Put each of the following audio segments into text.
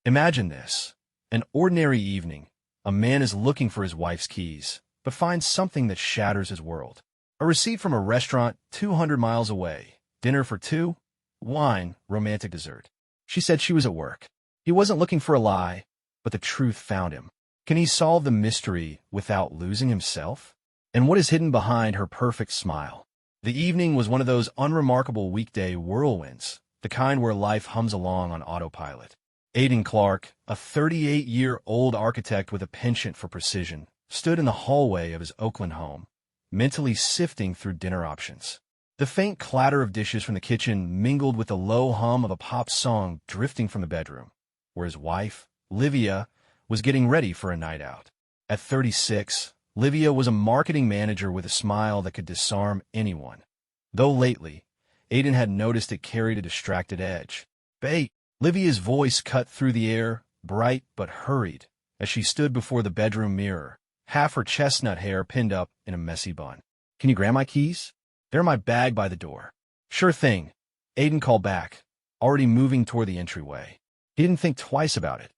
Imagine this. An ordinary evening. A man is looking for his wife's keys, but finds something that shatters his world. A receipt from a restaurant 200 miles away. Dinner for two. Wine, romantic dessert. She said she was at work. He wasn't looking for a lie, but the truth found him. Can he solve the mystery without losing himself? And what is hidden behind her perfect smile? The evening was one of those unremarkable weekday whirlwinds, the kind where life hums along on autopilot. Aidan Clark, a 38-year-old architect with a penchant for precision, stood in the hallway of his Oakland home, mentally sifting through dinner options. The faint clatter of dishes from the kitchen mingled with the low hum of a pop song drifting from the bedroom, where his wife, Livia, was getting ready for a night out. At 36, Livia was a marketing manager with a smile that could disarm anyone. Though lately, Aidan had noticed it carried a distracted edge. "Babe," Livia's voice cut through the air, bright but hurried, as she stood before the bedroom mirror, half her chestnut hair pinned up in a messy bun. "Can you grab my keys? They're in my bag by the door." "Sure thing," Aidan called back, already moving toward the entryway. He didn't think twice about it.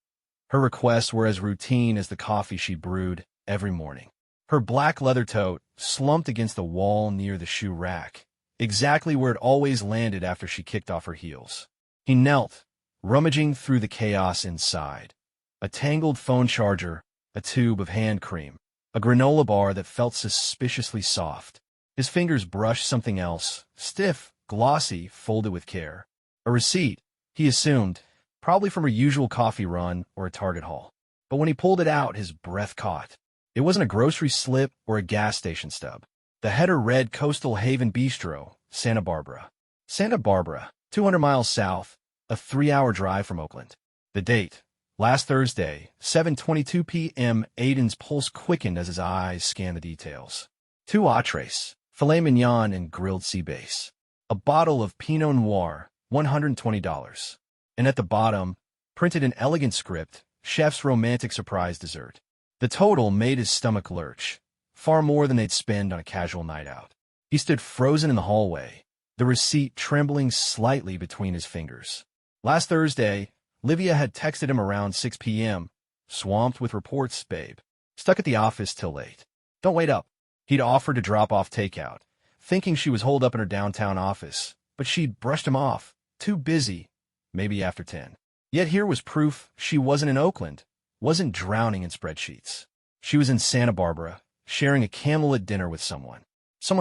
Her requests were as routine as the coffee she brewed every morning. Her black leather tote slumped against the wall near the shoe rack, exactly where it always landed after she kicked off her heels. He knelt, rummaging through the chaos inside. A tangled phone charger, a tube of hand cream, a granola bar that felt suspiciously soft. His fingers brushed something else, stiff, glossy, folded with care. A receipt, he assumed, probably from her usual coffee run or a Target haul. But when he pulled it out, his breath caught. It wasn't a grocery slip or a gas station stub. The header read Coastal Haven Bistro, Santa Barbara. Santa Barbara, 200 miles south, a 3-hour drive from Oakland. The date, last Thursday, 7:22 p.m. Aidan's pulse quickened as his eyes scanned the details. 2 entrees, filet mignon and grilled sea bass. A bottle of Pinot Noir, $120. And at the bottom, printed in elegant script, chef's romantic surprise dessert. The total made his stomach lurch, far more than they'd spend on a casual night out. He stood frozen in the hallway, the receipt trembling slightly between his fingers. Last Thursday, Livia had texted him around 6 p.m., swamped with reports, babe. Stuck at the office till late. Don't wait up. He'd offered to drop off takeout, thinking she was holed up in her downtown office, but she'd brushed him off. Too busy, maybe after 10. Yet here was proof she wasn't in Oakland, wasn't drowning in spreadsheets. She was in Santa Barbara, sharing a candlelit dinner with someone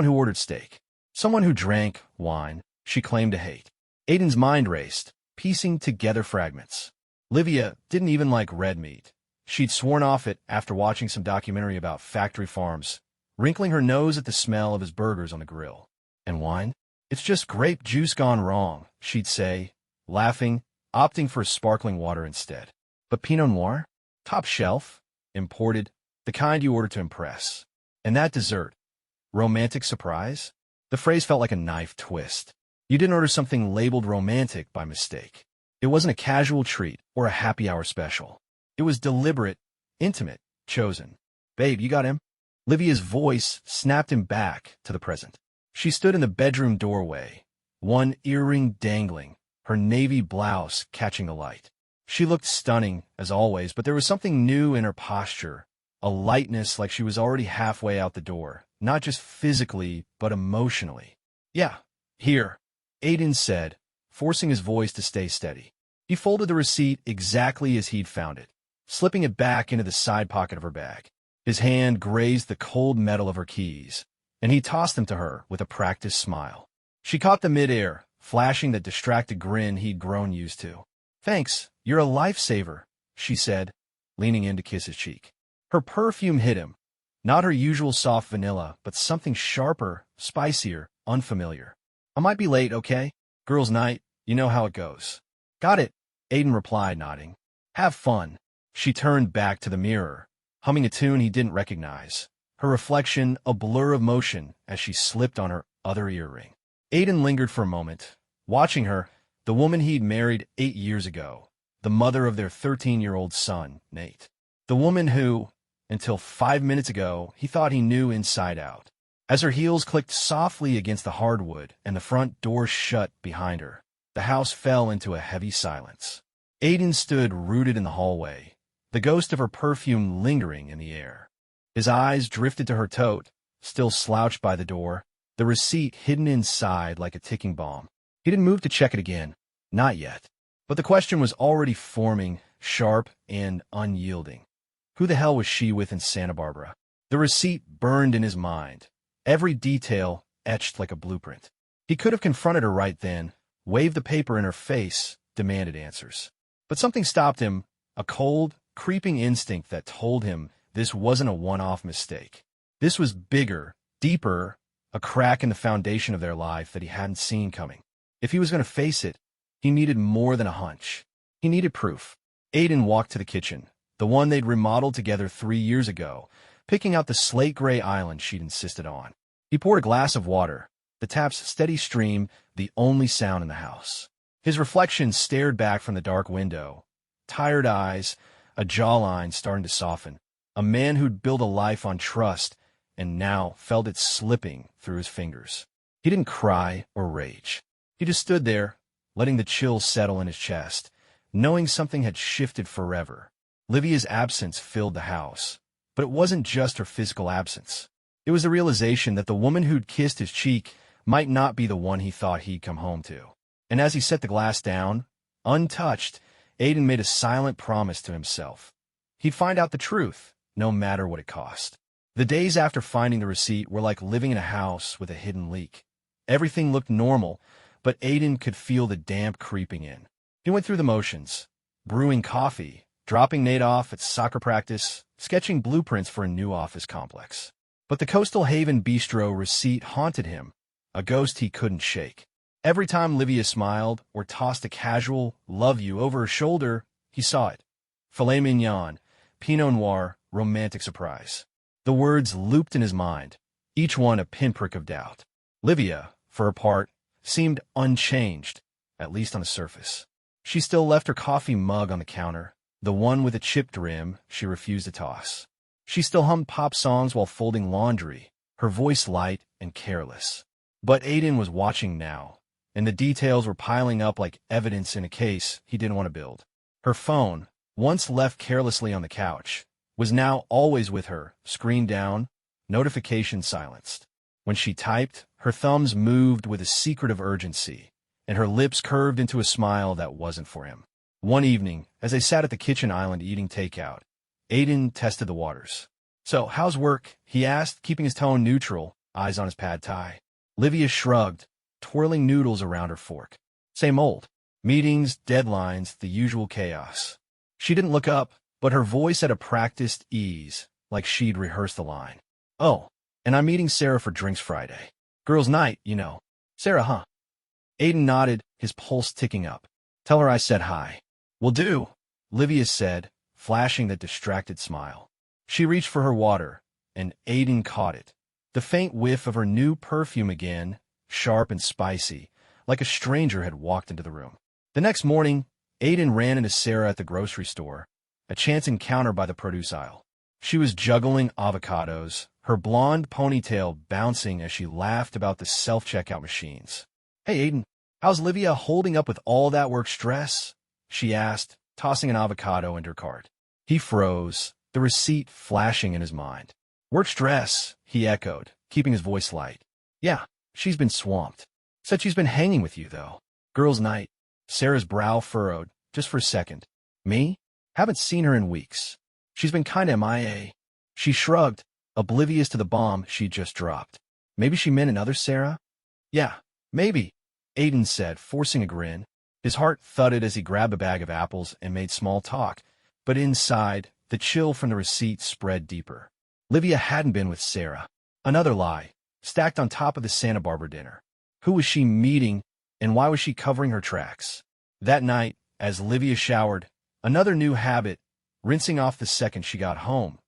who ordered steak, someone who drank wine she claimed to hate. Aidan's mind raced, piecing together fragments. Livia didn't even like red meat. She'd sworn off it after watching some documentary about factory farms, wrinkling her nose at the smell of his burgers on the grill. And wine? It's just grape juice gone wrong, she'd say, laughing, opting for sparkling water instead. But Pinot Noir? Top shelf, imported, the kind you order to impress. And that dessert? Romantic surprise? The phrase felt like a knife twist. You didn't order something labeled romantic by mistake. It wasn't a casual treat or a happy hour special. It was deliberate, intimate, chosen. Babe, you got him? Livia's voice snapped him back to the present. She stood in the bedroom doorway, one earring dangling, her navy blouse catching the light. She looked stunning, as always, but there was something new in her posture, a lightness like she was already halfway out the door, not just physically, but emotionally. Yeah, here, Aidan said, forcing his voice to stay steady. He folded the receipt exactly as he'd found it, slipping it back into the side pocket of her bag. His hand grazed the cold metal of her keys, and he tossed them to her with a practiced smile. She caught the midair, flashing that distracted grin he'd grown used to. "Thanks, you're a lifesaver," she said, leaning in to kiss his cheek. Her perfume hit him, not her usual soft vanilla, but something sharper, spicier, unfamiliar. "I might be late, okay? Girls' night, you know how it goes." "Got it," Aidan replied, nodding. "Have fun." She turned back to the mirror, humming a tune he didn't recognize, her reflection a blur of motion as she slipped on her other earring. Aidan lingered for a moment, watching her, the woman he'd married 8 years ago, the mother of their 13-year-old son, Nate. The woman who, until 5 minutes ago, he thought he knew inside out. As her heels clicked softly against the hardwood and the front door shut behind her, the house fell into a heavy silence. Aiden stood rooted in the hallway, the ghost of her perfume lingering in the air. His eyes drifted to her tote, still slouched by the door, the receipt hidden inside like a ticking bomb. He didn't move to check it again. Not yet. But the question was already forming, sharp and unyielding. Who the hell was she with in Santa Barbara? The receipt burned in his mind, every detail etched like a blueprint. He could have confronted her right then, waved the paper in her face, demanded answers. But something stopped him, a cold, creeping instinct that told him this wasn't a one-off mistake. This was bigger, deeper, a crack in the foundation of their life that he hadn't seen coming. If he was going to face it, he needed more than a hunch. He needed proof. Aiden walked to the kitchen, the one they'd remodeled together 3 years ago, picking out the slate-gray island she'd insisted on. He poured a glass of water, the tap's steady stream the only sound in the house. His reflection stared back from the dark window, tired eyes, a jawline starting to soften. A man who'd built a life on trust and now felt it slipping through his fingers. He didn't cry or rage. He just stood there, letting the chill settle in his chest, knowing something had shifted forever. Livia's absence filled the house, but it wasn't just her physical absence. It was the realization that the woman who'd kissed his cheek might not be the one he thought he'd come home to. And as he set the glass down, untouched, Aiden made a silent promise to himself. He'd find out the truth, no matter what it cost. The days after finding the receipt were like living in a house with a hidden leak. Everything looked normal, but Aiden could feel the damp creeping in. He went through the motions, brewing coffee, dropping Nate off at soccer practice, sketching blueprints for a new office complex. But the Coastal Haven Bistro receipt haunted him, a ghost he couldn't shake. Every time Livia smiled or tossed a casual "love you" over her shoulder, he saw it. Filet mignon, Pinot Noir, romantic surprise. The words looped in his mind, each one a pinprick of doubt. Livia, for her part, seemed unchanged, at least on the surface. She still left her coffee mug on the counter, the one with a chipped rim she refused to toss. She still hummed pop songs while folding laundry, her voice light and careless. But Aiden was watching now, and the details were piling up like evidence in a case he didn't want to build. Her phone, once left carelessly on the couch, was now always with her, screen down, notifications silenced. When she typed, her thumbs moved with a secretive urgency, and her lips curved into a smile that wasn't for him. One evening, as they sat at the kitchen island eating takeout, Aiden tested the waters. "So, how's work?" he asked, keeping his tone neutral, eyes on his pad thai. Livia shrugged, twirling noodles around her fork. "Same old. Meetings, deadlines, the usual chaos." She didn't look up, but her voice had a practiced ease, like she'd rehearsed the line. "Oh, and I'm meeting Sarah for drinks Friday. Girls' night, you know." "Sarah, huh?" Aiden nodded, his pulse ticking up. "Tell her I said hi." "Will do," Livia said, flashing that distracted smile. She reached for her water, and Aiden caught it. The faint whiff of her new perfume again, sharp and spicy, like a stranger had walked into the room. The next morning, Aiden ran into Sarah at the grocery store, a chance encounter by the produce aisle. She was juggling avocados, her blonde ponytail bouncing as she laughed about the self-checkout machines. "Hey, Aiden, how's Livia holding up with all that work stress?" she asked, tossing an avocado into her cart. He froze, the receipt flashing in his mind. "Work stress," he echoed, keeping his voice light. "Yeah, she's been swamped. Said she's been hanging with you, though. Girls' night." Sarah's brow furrowed, just for a second. "Me? Haven't seen her in weeks. She's been kinda MIA." She shrugged, oblivious to the bomb she'd just dropped. "Maybe she meant another Sarah?" "Yeah, maybe," Aiden said, forcing a grin. His heart thudded as he grabbed a bag of apples and made small talk, but inside, the chill from the receipt spread deeper. Livia hadn't been with Sarah. Another lie, stacked on top of the Santa Barbara dinner. Who was she meeting, and why was she covering her tracks? That night, as Livia showered, another new habit, rinsing off the second she got home,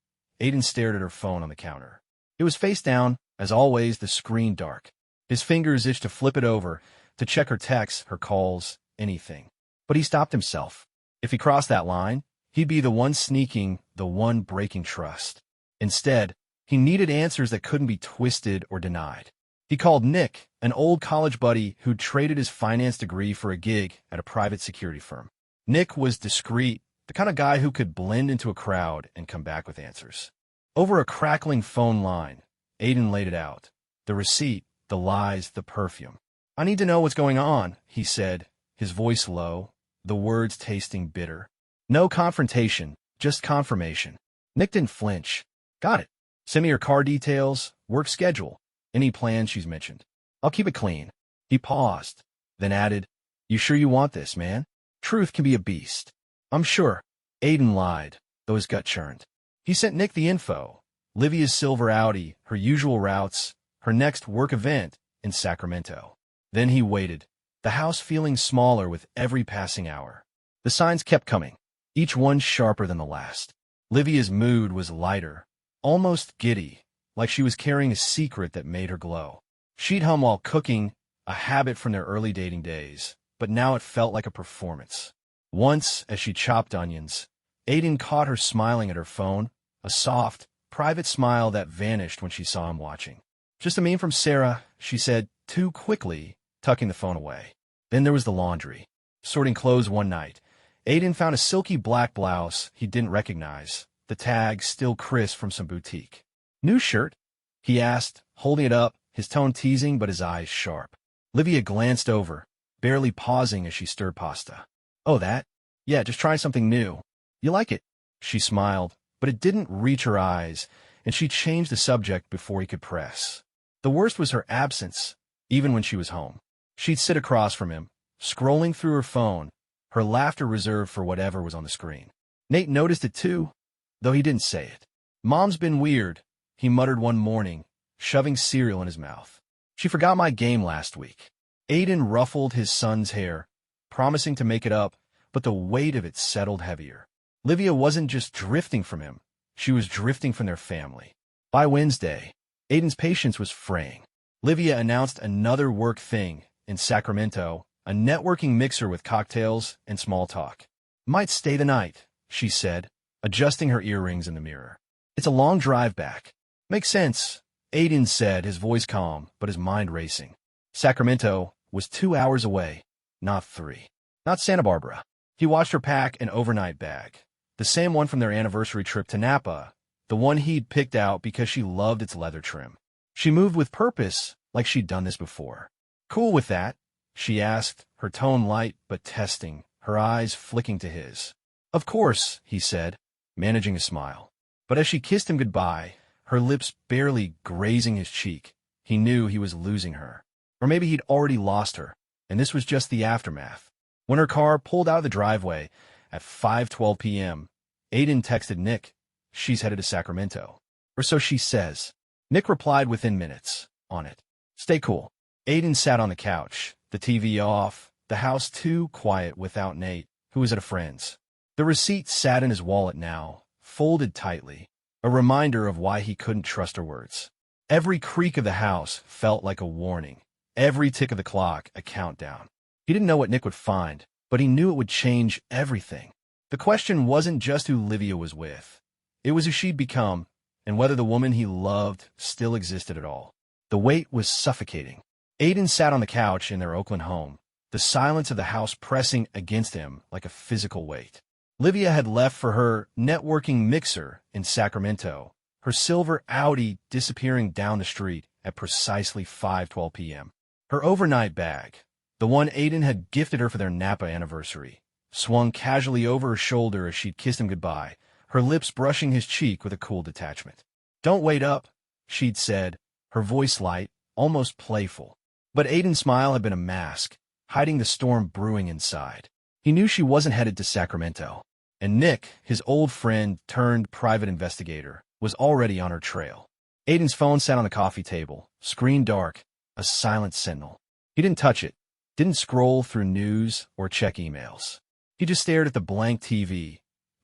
Aiden stared at her phone on the counter. It was face down, as always, the screen dark. His fingers itched to flip it over, to check her texts, her calls, anything. But he stopped himself. If he crossed that line, he'd be the one sneaking, the one breaking trust. Instead, he needed answers that couldn't be twisted or denied. He called Nick, an old college buddy who'd traded his finance degree for a gig at a private security firm. Nick was discreet, the kind of guy who could blend into a crowd and come back with answers. Over a crackling phone line, Aiden laid it out. The receipt, the lies, the perfume. "I need to know what's going on," he said, his voice low, the words tasting bitter. No confrontation, just confirmation. Nick didn't flinch. "Got it. Send me your car details, work schedule, any plans she's mentioned. I'll keep it clean." He paused, then added, "You sure you want this, man? Truth can be a beast." "I'm sure." Aiden lied, though his gut churned. He sent Nick the info. Livia's silver Audi, her usual routes, her next work event in Sacramento. Then he waited, the house feeling smaller with every passing hour. The signs kept coming, each one sharper than the last. Livia's mood was lighter, almost giddy, like she was carrying a secret that made her glow. She'd hum while cooking, a habit from their early dating days, but now it felt like a performance. Once, as she chopped onions, Aiden caught her smiling at her phone, a soft, private smile that vanished when she saw him watching. "Just a meme from Sarah," she said, too quickly, tucking the phone away. Then there was the laundry. Sorting clothes one night, Aiden found a silky black blouse he didn't recognize, the tag still crisp from some boutique. "New shirt?" he asked, holding it up, his tone teasing but his eyes sharp. Livia glanced over, barely pausing as she stirred pasta. "Oh, that? Yeah, just trying something new. You like it?" She smiled, but it didn't reach her eyes, and she changed the subject before he could press. The worst was her absence, even when she was home. She'd sit across from him, scrolling through her phone, her laughter reserved for whatever was on the screen. Nate noticed it too, though he didn't say it. "Mom's been weird," he muttered one morning, shoving cereal in his mouth. "She forgot my game last week." Aiden ruffled his son's hair, promising to make it up, but the weight of it settled heavier. Livia wasn't just drifting from him, she was drifting from their family. By Wednesday, Aiden's patience was fraying. Livia announced another work thing in Sacramento, a networking mixer with cocktails and small talk. "Might stay the night," she said, adjusting her earrings in the mirror. "It's a long drive back." "Makes sense," Aiden said, his voice calm, but his mind racing. Sacramento was 2 hours away, not 3. Not Santa Barbara. He watched her pack an overnight bag, the same one from their anniversary trip to Napa, the one he'd picked out because she loved its leather trim. She moved with purpose, like she'd done this before. "Cool with that?" she asked, her tone light but testing, her eyes flicking to his. "Of course," he said, managing a smile. But as she kissed him goodbye, her lips barely grazing his cheek, he knew he was losing her. Or maybe he'd already lost her, and this was just the aftermath. When her car pulled out of the driveway at 5:12 p.m., Aiden texted Nick, "She's headed to Sacramento." Or so she says. Nick replied within minutes, on it. "Stay cool." Aiden sat on the couch, the TV off, the house too quiet without Nate, who was at a friend's. The receipt sat in his wallet now, folded tightly, a reminder of why he couldn't trust her words. Every creak of the house felt like a warning, every tick of the clock a countdown. He didn't know what Nick would find, but he knew it would change everything. The question wasn't just who Livia was with. It was who she'd become, and whether the woman he loved still existed at all. The weight was suffocating. Aiden sat on the couch in their Oakland home, the silence of the house pressing against him like a physical weight. Livia had left for her networking mixer in Sacramento, her silver Audi disappearing down the street at precisely 5:12 p.m. Her overnight bag, the one Aiden had gifted her for their Napa anniversary, swung casually over her shoulder as she'd kissed him goodbye, her lips brushing his cheek with a cool detachment. "Don't wait up," she'd said, her voice light, almost playful. But Aiden's smile had been a mask, hiding the storm brewing inside. He knew she wasn't headed to Sacramento, and Nick, his old friend turned private investigator, was already on her trail. Aiden's phone sat on the coffee table, screen dark, a silent sentinel. He didn't touch it, didn't scroll through news or check emails. He just stared at the blank TV,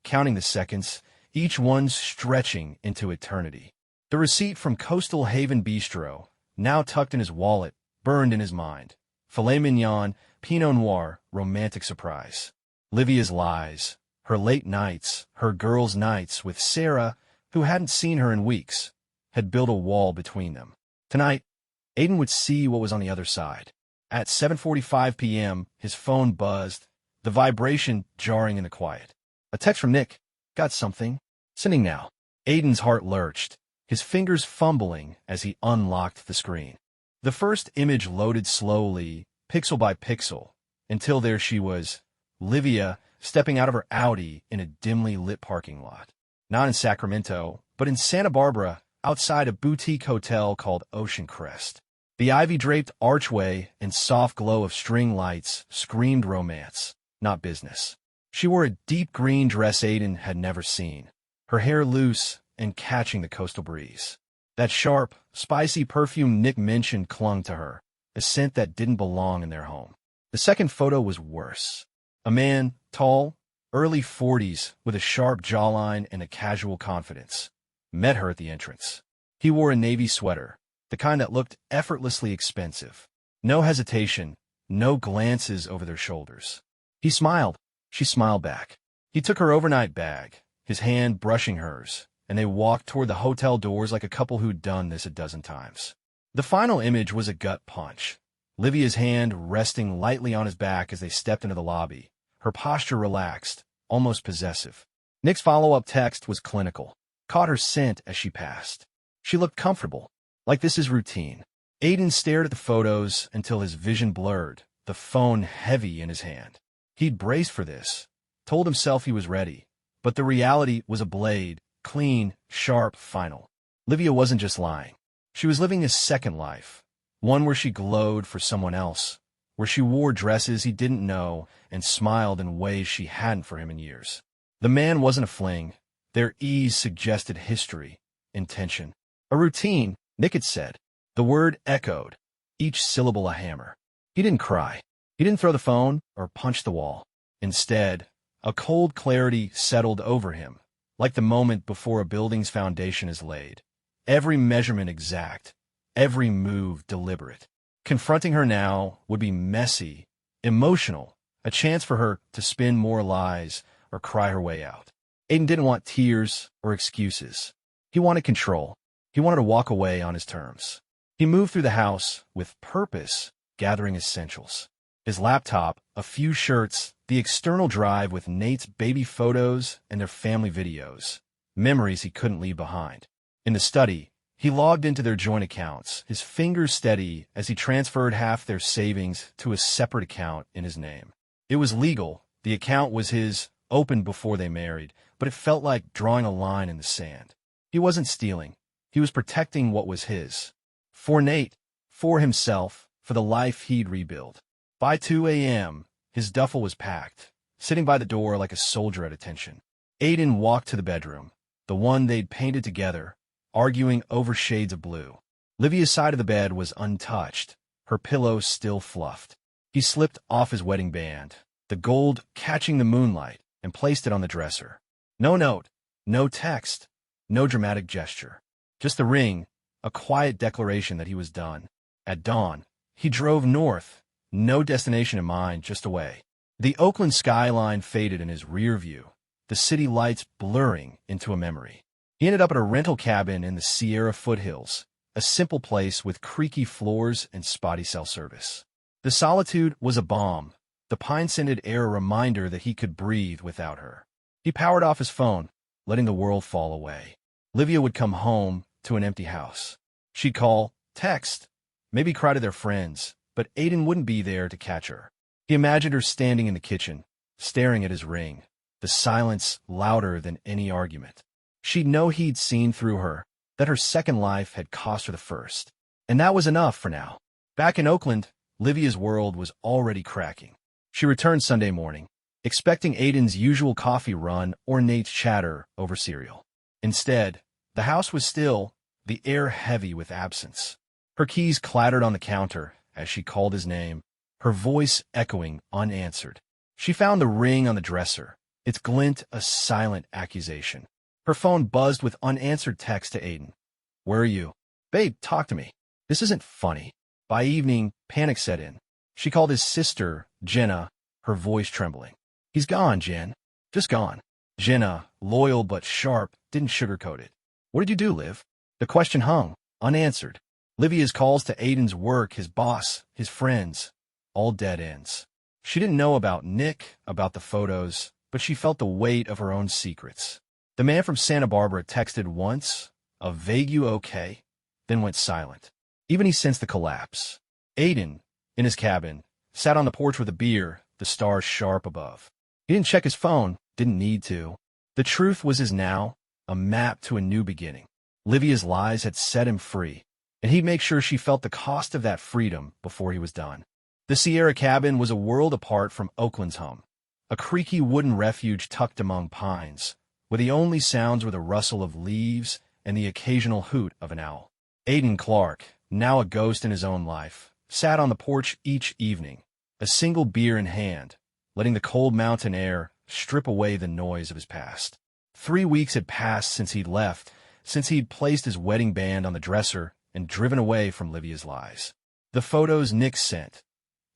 counting the seconds, each one stretching into eternity. The receipt from Coastal Haven Bistro, now tucked in his wallet, burned in his mind. Filet mignon, Pinot Noir, romantic surprise. Livia's lies, her late nights, her girls' nights with Sarah, who hadn't seen her in weeks, had built a wall between them. Tonight, Aiden would see what was on the other side. At 7:45 p.m., his phone buzzed, the vibration jarring in the quiet. A text from Nick. Got something? Sending now. Aiden's heart lurched, his fingers fumbling as he unlocked the screen. The first image loaded slowly, pixel by pixel, until there she was, Livia, stepping out of her Audi in a dimly lit parking lot. Not in Sacramento, but in Santa Barbara, outside a boutique hotel called Ocean Crest. The ivy-draped archway and soft glow of string lights screamed romance, not business. She wore a deep green dress Aiden had never seen, her hair loose and catching the coastal breeze. That sharp, spicy perfume Nick mentioned clung to her, a scent that didn't belong in their home. The second photo was worse. A man, tall, early 40s, with a sharp jawline and a casual confidence, met her at the entrance. He wore a navy sweater, the kind that looked effortlessly expensive. No hesitation, no glances over their shoulders. He smiled. She smiled back. He took her overnight bag, his hand brushing hers, and they walked toward the hotel doors like a couple who'd done this a dozen times. The final image was a gut punch. Livia's hand resting lightly on his back as they stepped into the lobby, her posture relaxed, almost possessive. Nick's follow-up text was clinical, caught her scent as she passed. She looked comfortable, like this is routine. Aiden stared at the photos until his vision blurred, the phone heavy in his hand. He'd braced for this, told himself he was ready, but the reality was a blade, clean, sharp, final. Livia wasn't just lying. She was living a second life, one where she glowed for someone else, where she wore dresses he didn't know and smiled in ways she hadn't for him in years. The man wasn't a fling. Their ease suggested history, intention. A routine, Nick had said. The word echoed, each syllable a hammer. He didn't cry. He didn't throw the phone or punch the wall. Instead, a cold clarity settled over him, like the moment before a building's foundation is laid. Every measurement exact, every move deliberate. Confronting her now would be messy, emotional, a chance for her to spin more lies or cry her way out. Aiden didn't want tears or excuses. He wanted control. He wanted to walk away on his terms. He moved through the house with purpose, gathering essentials. His laptop, a few shirts, the external drive with Nate's baby photos and their family videos, memories he couldn't leave behind. In the study, he logged into their joint accounts, his fingers steady as he transferred half their savings to a separate account in his name. It was legal. The account was his, opened before they married, but it felt like drawing a line in the sand. He wasn't stealing. He was protecting what was his. For Nate, for himself, for the life he'd rebuild. By 2 a.m., his duffel was packed, sitting by the door like a soldier at attention. Aiden walked to the bedroom, the one they'd painted together, arguing over shades of blue. Livia's side of the bed was untouched, her pillow still fluffed. He slipped off his wedding band, the gold catching the moonlight, and placed it on the dresser. No note, no text, no dramatic gesture. Just the ring, a quiet declaration that he was done. At dawn, he drove north, no destination in mind, just away. The Oakland skyline faded in his rear view, the city lights blurring into a memory. He ended up at a rental cabin in the Sierra foothills, a simple place with creaky floors and spotty cell service. The solitude was a balm, the pine-scented air a reminder that he could breathe without her. He powered off his phone, letting the world fall away. Livia would come home to an empty house. She'd call, text, maybe cry to their friends, but Aiden wouldn't be there to catch her. He imagined her standing in the kitchen, staring at his ring, the silence louder than any argument. She'd know he'd seen through her, that her second life had cost her the first. And that was enough for now. Back in Oakland, Livia's world was already cracking. She returned Sunday morning, expecting Aiden's usual coffee run or Nate's chatter over cereal. Instead, the house was still, the air heavy with absence. Her keys clattered on the counter as she called his name, her voice echoing unanswered. She found the ring on the dresser, its glint a silent accusation. Her phone buzzed with unanswered text to Aiden. Where are you? Babe, talk to me. This isn't funny. By evening, panic set in. She called his sister, Jenna, her voice trembling. He's gone, Jen. Just gone. Jenna, loyal but sharp, didn't sugarcoat it. What did you do, Liv? The question hung, unanswered. Livia's calls to Aiden's work, his boss, his friends, all dead ends. She didn't know about Nick, about the photos, but she felt the weight of her own secrets. The man from Santa Barbara texted once, a vague "you okay?" then went silent. Even he sensed the collapse. Aiden, in his cabin, sat on the porch with a beer, the stars sharp above. He didn't check his phone, didn't need to. The truth was his now, a map to a new beginning. Livia's lies had set him free, and he'd make sure she felt the cost of that freedom before he was done. The Sierra cabin was a world apart from Oakland's home, a creaky wooden refuge tucked among pines, where the only sounds were the rustle of leaves and the occasional hoot of an owl. Aiden Clark, now a ghost in his own life, sat on the porch each evening, a single beer in hand, letting the cold mountain air strip away the noise of his past. 3 weeks had passed since he'd left, since he'd placed his wedding band on the dresser and driven away from Livia's lies. The photos Nick sent,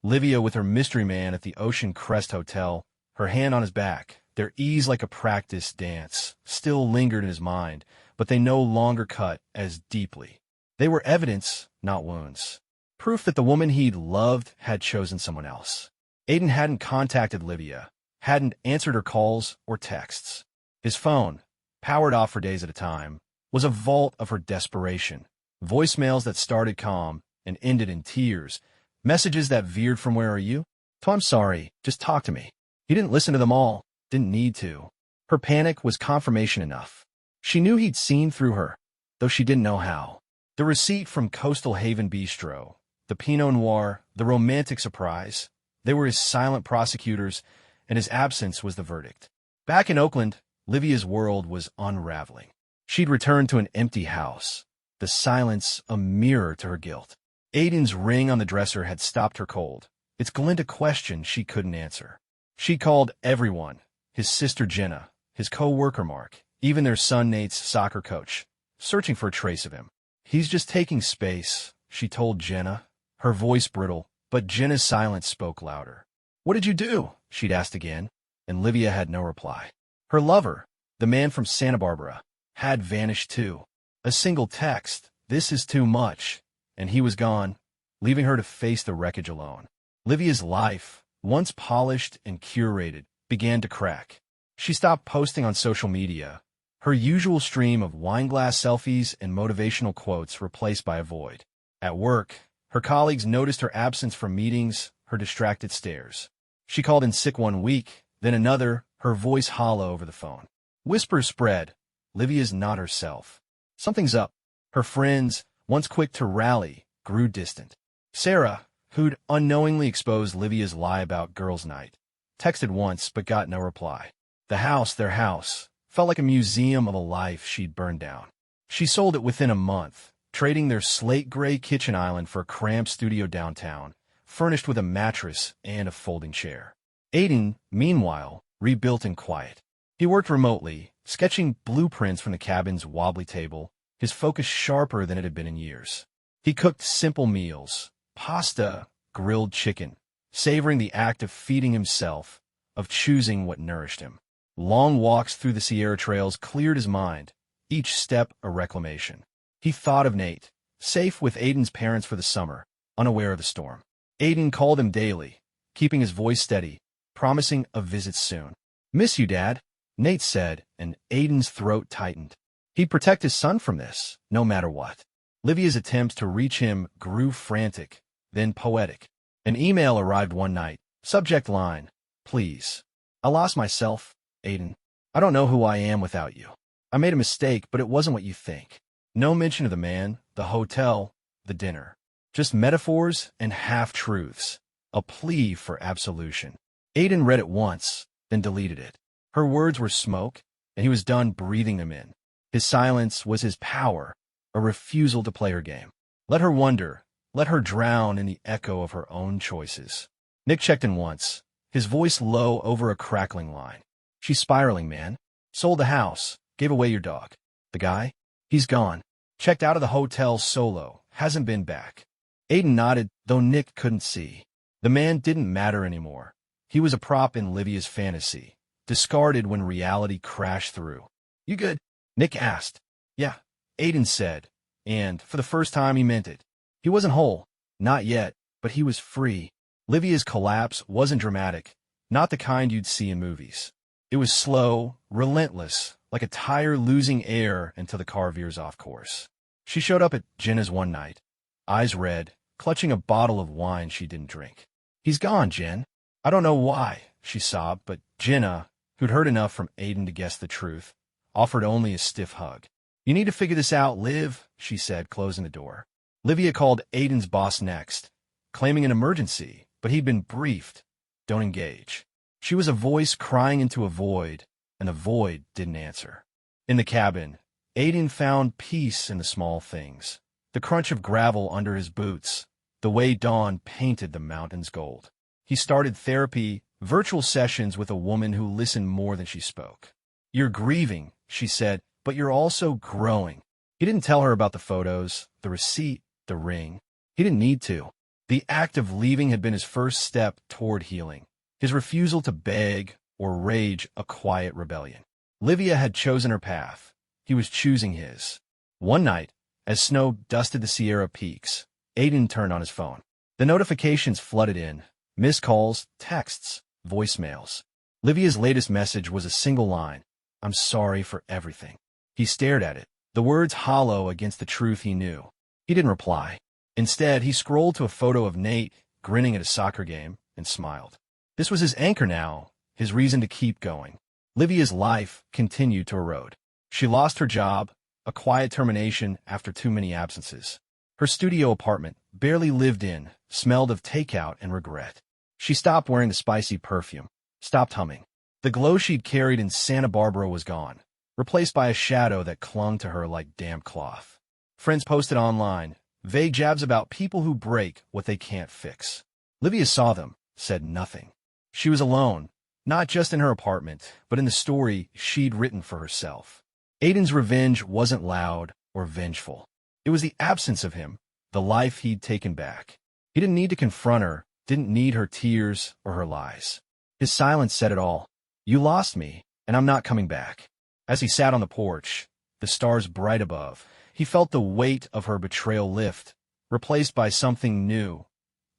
Livia with her mystery man at the Ocean Crest Hotel, her hand on his back, their ease like a practice dance, still lingered in his mind, but they no longer cut as deeply. They were evidence, not wounds. Proof that the woman he'd loved had chosen someone else. Aiden hadn't contacted Livia, hadn't answered her calls or texts. His phone, powered off for days at a time, was a vault of her desperation. Voicemails that started calm and ended in tears. Messages that veered from "where are you?" to "I'm sorry, just talk to me." He didn't listen to them all, didn't need to. Her panic was confirmation enough. She knew he'd seen through her, though she didn't know how. The receipt from Coastal Haven Bistro, the Pinot Noir, the romantic surprise, they were his silent prosecutors, and his absence was the verdict. Back in Oakland, Livia's world was unraveling. She'd returned to an empty house, the silence a mirror to her guilt. Aiden's ring on the dresser had stopped her cold, its glint a question she couldn't answer. She called everyone, his sister Jenna, his co-worker Mark, even their son Nate's soccer coach, searching for a trace of him. "He's just taking space," she told Jenna, her voice brittle, but Jenna's silence spoke louder. "What did you do?" she'd asked again, and Livia had no reply. Her lover, the man from Santa Barbara, had vanished too. A single text, "This is too much," and he was gone, leaving her to face the wreckage alone. Livia's life, once polished and curated, began to crack. She stopped posting on social media, her usual stream of wineglass selfies and motivational quotes replaced by a void. At work, her colleagues noticed her absence from meetings, her distracted stares. She called in sick one week, then another, her voice hollow over the phone. Whispers spread. Livia's not herself. Something's up. Her friends, once quick to rally, grew distant. Sarah, who'd unknowingly exposed Livia's lie about girls' night, texted once but got no reply. The house, their house, felt like a museum of a life she'd burned down. She sold it within a month, trading their slate-gray kitchen island for a cramped studio downtown, furnished with a mattress and a folding chair. Aiden, meanwhile, rebuilt in quiet. He worked remotely, sketching blueprints from the cabin's wobbly table, his focus sharper than it had been in years. He cooked simple meals, pasta, grilled chicken, savoring the act of feeding himself, of choosing what nourished him. Long walks through the Sierra trails cleared his mind, each step a reclamation. He thought of Nate, safe with Aiden's parents for the summer, unaware of the storm. Aiden called him daily, keeping his voice steady, promising a visit soon. "Miss you, Dad," Nate said, and Aiden's throat tightened. He'd protect his son from this, no matter what. Livia's attempts to reach him grew frantic, then poetic. An email arrived one night, subject line, "Please. I lost myself, Aiden. I don't know who I am without you. I made a mistake, but it wasn't what you think." No mention of the man, the hotel, the dinner. Just metaphors and half-truths, a plea for absolution. Aiden read it once, then deleted it. Her words were smoke, and he was done breathing them in. His silence was his power, a refusal to play her game. Let her wonder, let her drown in the echo of her own choices. Nick checked in once, his voice low over a crackling line. "She's spiraling, man. Sold the house, gave away your dog. The guy? He's gone. Checked out of the hotel solo, hasn't been back." Aiden nodded, though Nick couldn't see. The man didn't matter anymore. He was a prop in Livia's fantasy, discarded when reality crashed through. "You good?" Nick asked. "Yeah," Aiden said, and for the first time he meant it. He wasn't whole, not yet, but he was free. Livia's collapse wasn't dramatic, not the kind you'd see in movies. It was slow, relentless, like a tire losing air until the car veers off course. She showed up at Jenna's one night, eyes red, clutching a bottle of wine she didn't drink. "He's gone, Jen." "I don't know why," she sobbed, but Jenna, who'd heard enough from Aiden to guess the truth, offered only a stiff hug. "You need to figure this out, Liv," she said, closing the door. Livia called Aiden's boss next, claiming an emergency, but he'd been briefed. "Don't engage." She was a voice crying into a void, and the void didn't answer. In the cabin, Aiden found peace in the small things. The crunch of gravel under his boots, the way dawn painted the mountains gold. He started therapy, virtual sessions with a woman who listened more than she spoke. "You're grieving," she said, "but you're also growing." He didn't tell her about the photos, the receipt, the ring. He didn't need to. The act of leaving had been his first step toward healing. His refusal to beg or rage a quiet rebellion. Livia had chosen her path. He was choosing his. One night, as snow dusted the Sierra peaks, Aiden turned on his phone. The notifications flooded in. Missed calls, texts, voicemails. Livia's latest message was a single line. "I'm sorry for everything." He stared at it, the words hollow against the truth he knew. He didn't reply. Instead, he scrolled to a photo of Nate, grinning at a soccer game, and smiled. This was his anchor now, his reason to keep going. Livia's life continued to erode. She lost her job, a quiet termination after too many absences. Her studio apartment, barely lived in, smelled of takeout and regret. She stopped wearing the spicy perfume, stopped humming. The glow she'd carried in Santa Barbara was gone, replaced by a shadow that clung to her like damp cloth. Friends posted online, vague jabs about people who break what they can't fix. Livia saw them, said nothing. She was alone, not just in her apartment, but in the story she'd written for herself. Aiden's revenge wasn't loud or vengeful. It was the absence of him, the life he'd taken back. He didn't need to confront her, didn't need her tears or her lies. His silence said it all. "You lost me, and I'm not coming back." As he sat on the porch, the stars bright above, he felt the weight of her betrayal lift, replaced by something new.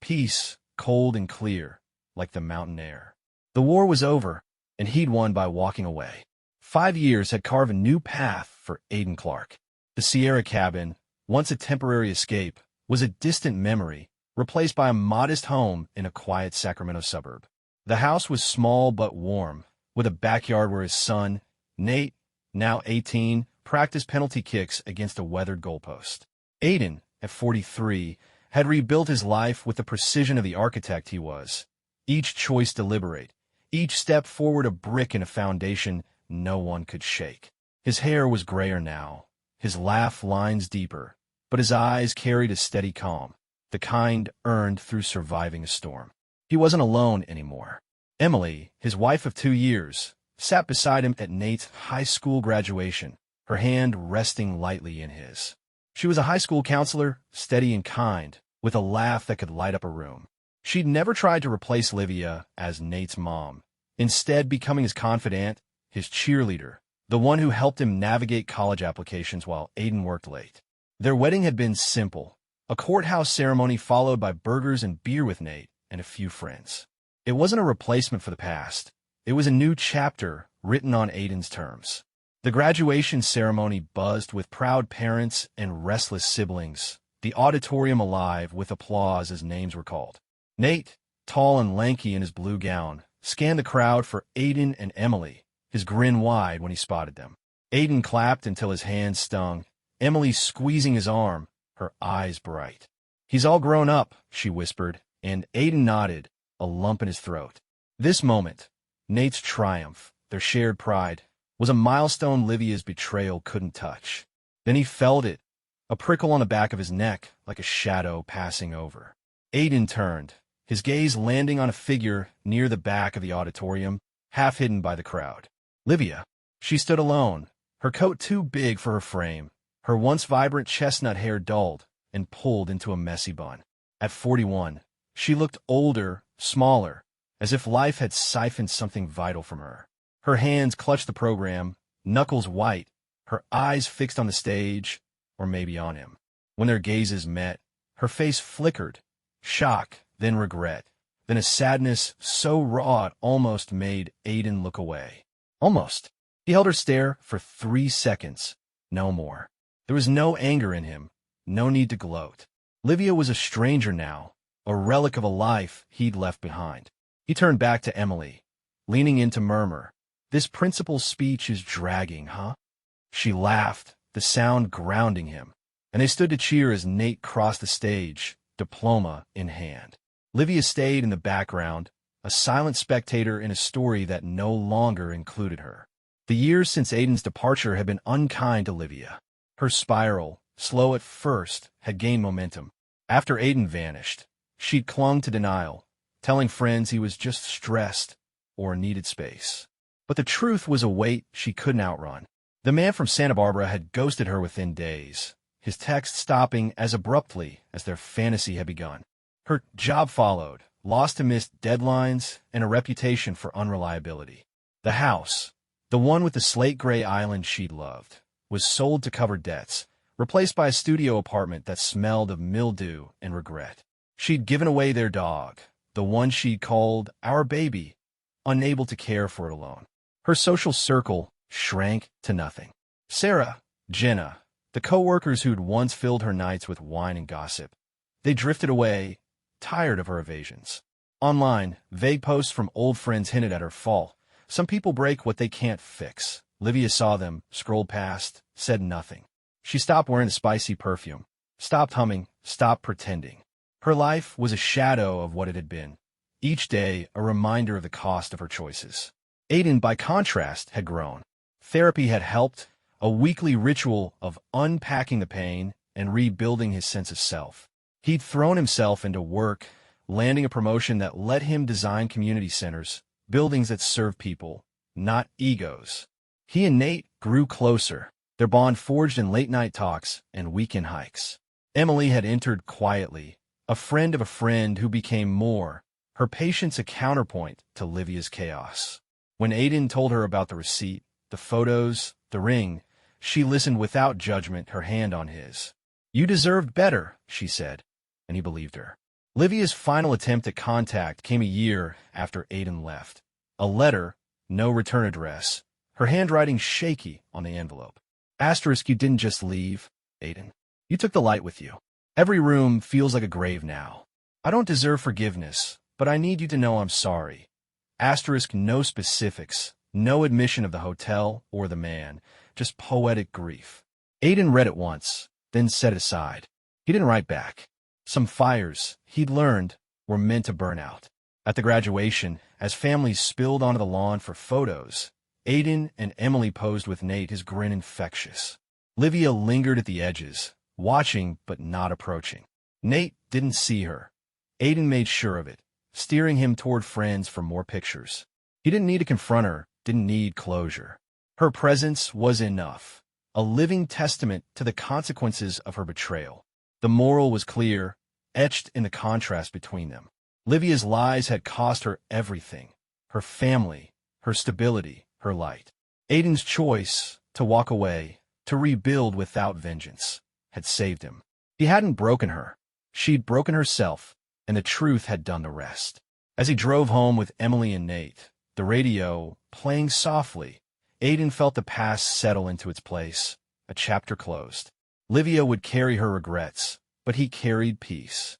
Peace, cold and clear, like the mountain air. The war was over, and he'd won by walking away. 5 years had carved a new path for Aiden Clark. The Sierra cabin, once a temporary escape, was a distant memory, replaced by a modest home in a quiet Sacramento suburb. The house was small but warm, with a backyard where his son, Nate, now 18, practiced penalty kicks against a weathered goalpost. Aiden, at 43, had rebuilt his life with the precision of the architect he was. Each choice deliberate, each step forward a brick in a foundation no one could shake. His hair was grayer now, his laugh lines deeper, but his eyes carried a steady calm, the kind earned through surviving a storm. He wasn't alone anymore. Emily, his wife of 2 years, sat beside him at Nate's high school graduation, her hand resting lightly in his. She was a high school counselor, steady and kind, with a laugh that could light up a room. She'd never tried to replace Livia as Nate's mom, instead becoming his confidant, his cheerleader, the one who helped him navigate college applications while Aiden worked late. Their wedding had been simple, a courthouse ceremony followed by burgers and beer with Nate and a few friends. It wasn't a replacement for the past. It was a new chapter written on Aiden's terms. The graduation ceremony buzzed with proud parents and restless siblings, the auditorium alive with applause as names were called. Nate, tall and lanky in his blue gown, scanned the crowd for Aiden and Emily, his grin wide when he spotted them. Aiden clapped until his hands stung, Emily squeezing his arm, her eyes bright. "He's all grown up," she whispered, and Aiden nodded, a lump in his throat. This moment, Nate's triumph, their shared pride, was a milestone Livia's betrayal couldn't touch. Then he felt it, a prickle on the back of his neck, like a shadow passing over. Aiden turned, his gaze landing on a figure near the back of the auditorium, half hidden by the crowd. Livia. She stood alone, her coat too big for her frame, her once vibrant chestnut hair dulled and pulled into a messy bun. At 41, she looked older, smaller, as if life had siphoned something vital from her. Her hands clutched the program, knuckles white, her eyes fixed on the stage, or maybe on him. When their gazes met, her face flickered, shock, then regret, then a sadness so raw it almost made Aiden look away. Almost. He held her stare for 3 seconds, no more. There was no anger in him, no need to gloat. Livia was a stranger now, a relic of a life he'd left behind. He turned back to Emily, leaning in to murmur, "This principal's speech is dragging, huh?" She laughed, the sound grounding him, and they stood to cheer as Nate crossed the stage, diploma in hand. Livia stayed in the background, a silent spectator in a story that no longer included her. The years since Aiden's departure had been unkind to Livia. Her spiral, slow at first, had gained momentum. After Aiden vanished, she'd clung to denial, telling friends he was just stressed or needed space. But the truth was a weight she couldn't outrun. The man from Santa Barbara had ghosted her within days, his text stopping as abruptly as their fantasy had begun. Her job followed, lost to missed deadlines and a reputation for unreliability. The house, the one with the slate-gray island she'd loved, was sold to cover debts, replaced by a studio apartment that smelled of mildew and regret. She'd given away their dog, the one she'd called our baby, unable to care for it alone. Her social circle shrank to nothing. Sarah, Jenna, the co-workers who'd once filled her nights with wine and gossip, they drifted away, tired of her evasions. Online, vague posts from old friends hinted at her fall. Some people break what they can't fix. Livia saw them, scrolled past, said nothing. She stopped wearing the spicy perfume, stopped humming, stopped pretending. Her life was a shadow of what it had been, each day a reminder of the cost of her choices. Aiden, by contrast, had grown. Therapy had helped, a weekly ritual of unpacking the pain and rebuilding his sense of self. He'd thrown himself into work, landing a promotion that let him design community centers, buildings that serve people, not egos. He and Nate grew closer, their bond forged in late-night talks and weekend hikes. Emily had entered quietly, a friend of a friend who became more, her patience a counterpoint to Livia's chaos. When Aiden told her about the receipt, the photos, the ring, she listened without judgment, her hand on his. "You deserved better," she said, and he believed her. Livia's final attempt at contact came a year after Aiden left. A letter, no return address, her handwriting shaky on the envelope. Asterisk, "You didn't just leave, Aiden. You took the light with you. Every room feels like a grave now. I don't deserve forgiveness, but I need you to know I'm sorry." Asterisk, no specifics, no admission of the hotel or the man, just poetic grief. Aiden read it once, then set it aside. He didn't write back. Some fires, he'd learned, were meant to burn out. At the graduation, as families spilled onto the lawn for photos, Aiden and Emily posed with Nate, his grin infectious. Livia lingered at the edges, watching but not approaching. Nate didn't see her. Aiden made sure of it, steering him toward friends for more pictures. He didn't need to confront her, didn't need closure. Her presence was enough, a living testament to the consequences of her betrayal. The moral was clear, etched in the contrast between them. Livia's lies had cost her everything, her family, her stability, her light. Aiden's choice, to walk away, to rebuild without vengeance, had saved him. He hadn't broken her. She'd broken herself, and the truth had done the rest. As he drove home with Emily and Nate, the radio playing softly, Aiden felt the past settle into its place, a chapter closed. Livia would carry her regrets, but he carried peace.